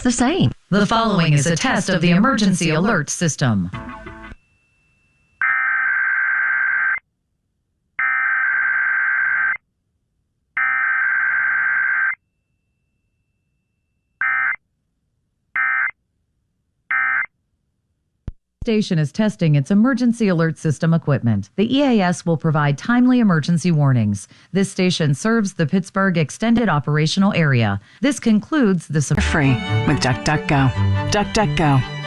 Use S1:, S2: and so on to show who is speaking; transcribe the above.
S1: the same.
S2: The following is a test of the emergency alert system. Station is testing its emergency alert system equipment. The EAS will provide timely emergency warnings. This station serves the Pittsburgh Extended Operational Area. This concludes the
S3: free with DuckDuckGo. DuckDuckGo.